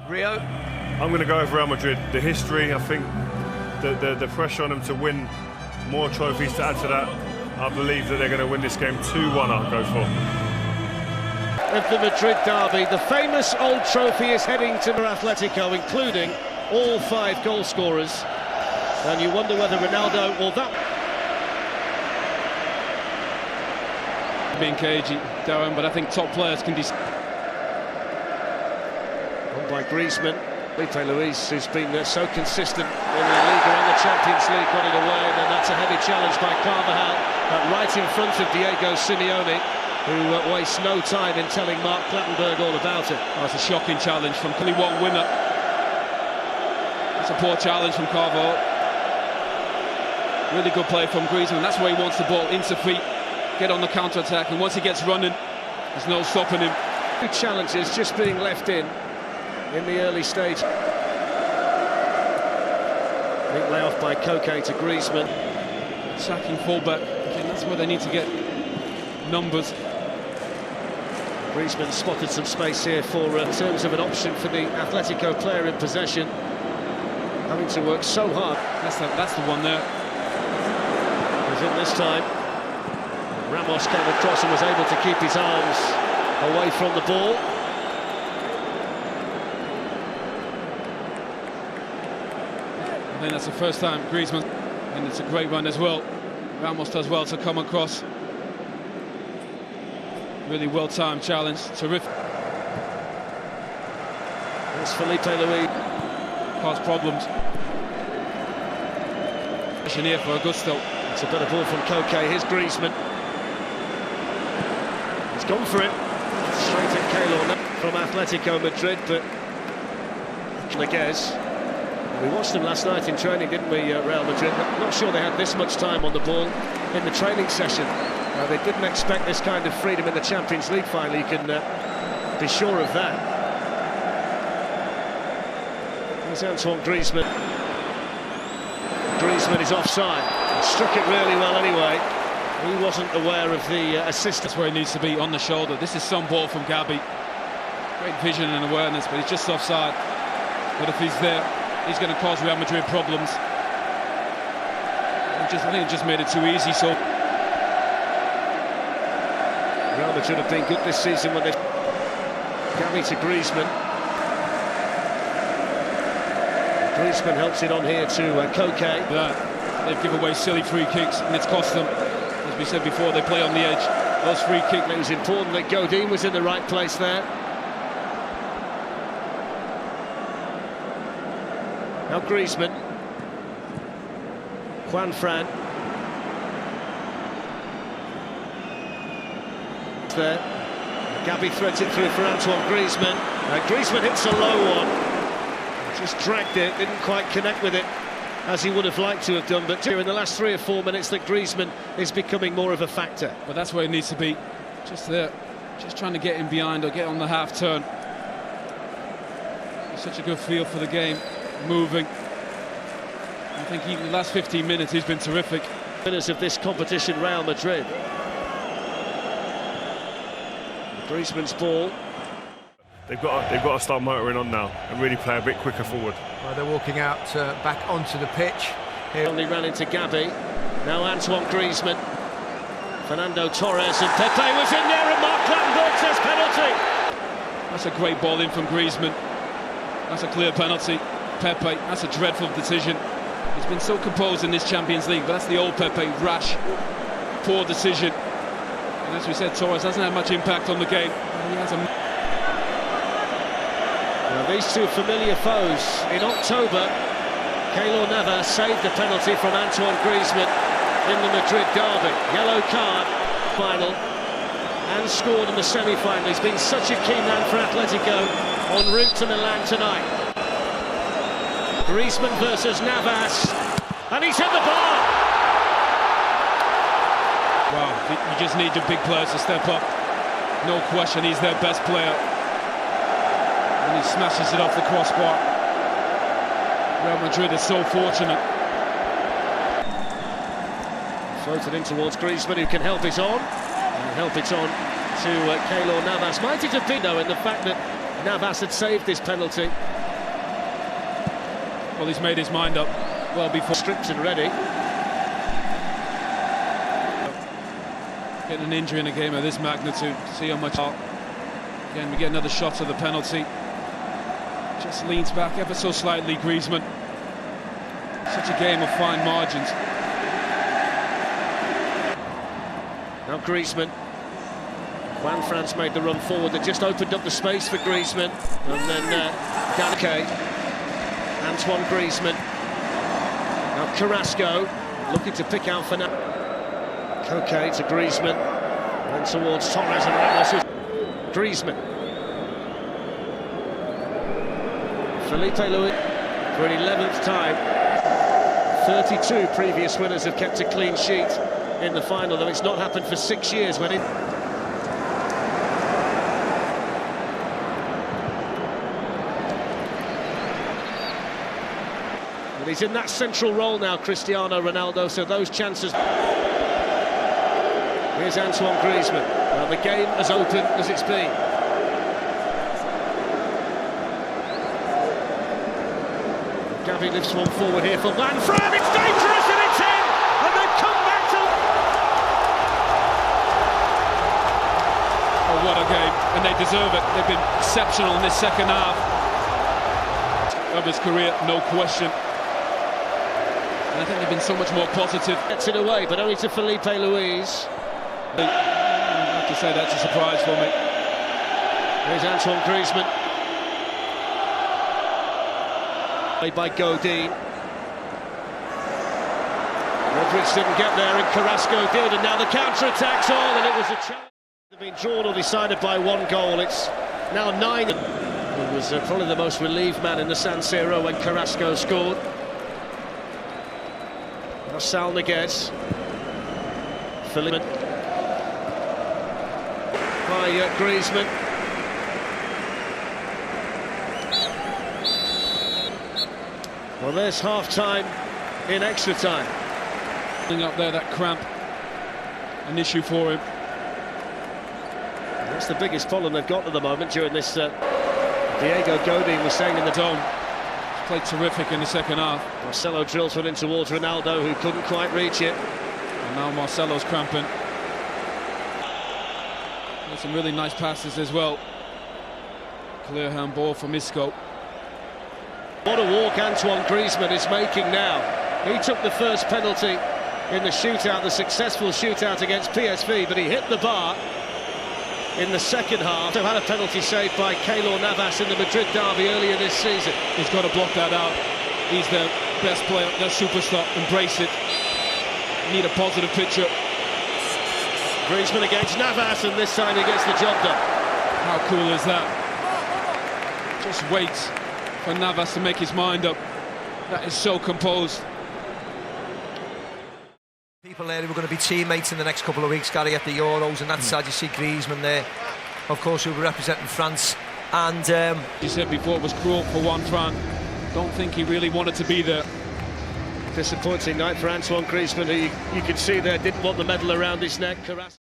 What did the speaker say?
Rio? I'm going to go with Real Madrid. The history, I think, the pressure on them to win more trophies to add to that. I believe that they're going to win this game 2-1. I'll go for. Of the Madrid derby, the famous old trophy is heading to Atletico, including all 5 goal scorers. And you wonder whether Ronaldo or that. Being cagey, Darren, but I think top players can decide. On by Griezmann. Felipe Luis, who's been so consistent in the Liga and the Champions League, got it away, and then that's a heavy challenge by Carvajal, right in front of Diego Simeone, who wastes no time in telling Mark Clattenburg all about it. Oh, it's a shocking challenge from only one winner. It's a poor challenge from Carvajal. Really good play from Griezmann. That's where he wants the ball into feet, get on the counter-attack, and once he gets running, there's no stopping him. 2 challenges just being left in the early stage. Big layoff by Koke to Griezmann. Attacking fullback, I think that's where they need to get numbers. Griezmann spotted some space here for in terms of an option for the Atletico player in possession, having to work so hard. That's the one there. He's in this time. Ramos came across and was able to keep his arms away from the ball. I think that's the first time Griezmann, and it's a great run as well. Ramos does well to come across. Really well-timed challenge, terrific. There's Felipe Luis. Cause problems. Here for Augusto. It's a better ball from Koke. Here's Griezmann. He's gone for it. Straight at Keylor from Atletico Madrid, but Naguez. We watched them last night in training, didn't we, Real Madrid? Not sure they had this much time on the ball in the training session. They didn't expect this kind of freedom in the Champions League final, you can be sure of that. There's Antoine Griezmann. Griezmann is offside. He struck it really well anyway. He wasn't aware of the assist. That's where he needs to be, on the shoulder. This is some ball from Gabi. Great vision and awareness, but he's just offside. But if he's there, he's going to cause Real Madrid problems. I think he just made it too easy, so... Real Madrid have been good this season when they... Gabi to Griezmann. Griezmann helps it on here to Koke. Yeah, they've given away silly free kicks, and it's cost them. As we said before, they play on the edge. Those free kicks... It was important that Godin was in the right place there. Now Griezmann. Juan Fran. There. Gabi threads it through for Antoine Griezmann. Griezmann hits a low one. Just dragged it, didn't quite connect with it as he would have liked to have done. But here in the last 3 or 4 minutes that Griezmann is becoming more of a factor. But that's where he needs to be. Just there. Just trying to get in behind or get on the half turn. Such a good feel for the game. Moving. I think even the last 15 minutes he's been terrific. Winners of this competition, Real Madrid. Griezmann's ball. They've got to start motoring on now and really play a bit quicker forward. Well, they're walking out back onto the pitch. Here only ran into Gabi. Now Antoine Griezmann. Fernando Torres, and Pepe was in there, and Mark Clattenburg says penalty. That's a great ball in from Griezmann. That's a clear penalty. Pepe, that's a dreadful decision. He's been so composed in this Champions League, but that's the old Pepe, rash, poor decision. And as we said, Torres hasn't had much impact on the game. He has a... Well, these two familiar foes. In October, Keylor Navas saved the penalty from Antoine Griezmann in the Madrid derby. Yellow card final, and scored in the semi-final. He's been such a key man for Atletico en route to Milan tonight. Griezmann versus Navas, and he's hit the bar! Wow, you just need your big players to step up. No question, he's their best player. And he smashes it off the crossbar. Real Madrid is so fortunate. Floated in towards Griezmann, who can help it on. And help it on to Keylor Navas. Might it have been, though, in the fact that Navas had saved this penalty. Well, he's made his mind up well before. Stripped and ready. Getting an injury in a game of this magnitude, see how much. Again, we get another shot of the penalty. Just leans back ever so slightly, Griezmann. Such a game of fine margins. Now Griezmann. Juan France made the run forward that just opened up the space for Griezmann. And then Danica. Antoine Griezmann. Now Carrasco looking to pick out Fernando. Coque to Griezmann. Then towards Torres and Ramos. Griezmann. Felipe Luis for an 11th time. 32 previous winners have kept a clean sheet in the final, though it's not happened for 6 years when it... And he's in that central role now, Cristiano Ronaldo, so those chances... Here's Antoine Griezmann. Well, the game as open as it's been. Gavi lifts one forward here for Manfred. It's dangerous and it's in! And they've come back to... Oh, what a game. And they deserve it. They've been exceptional in this second half of his career, no question. And I think they've been so much more positive. Gets it away, but only to Felipe Luis. I have to say that's a surprise for me. Here's Antoine Griezmann. Played by Godin. Modric didn't get there and Carrasco did, and now the counter-attack's on, and it was a challenge. They've been drawn or decided by one goal. It's now 9. He was probably the most relieved man in the San Siro when Carrasco scored. Now Sal Niguez. Philippe. By Griezmann. Well, there's half-time in extra time. Up there, that cramp, an issue for him. That's the biggest problem they've got at the moment during this. Diego Godin was saying in the dome. He's played terrific in the second half. Marcelo drills one in towards Ronaldo, who couldn't quite reach it. And now Marcelo's cramping. There's some really nice passes as well. Clear handball from Isco. What a walk Antoine Griezmann is making now. He took the first penalty in the shootout, the successful shootout against PSV, but he hit the bar in the second half. They've had a penalty saved by Keylor Navas in the Madrid derby earlier this season. He's got to block that out. He's their best player, their superstar. Embrace it. Need a positive picture. Griezmann against Navas, and this time he gets the job done. How cool is that? Just waits for Navas to make his mind up. That is so composed. People there who are going to be teammates in the next couple of weeks, Gary, at the Euros, and that's sad. You see Griezmann there, of course, who will be representing France. And you said before it was cruel for Juan Fran. Don't think he really wanted to be there. Disappointing night for Antoine Griezmann, who you can see there didn't want the medal around his neck.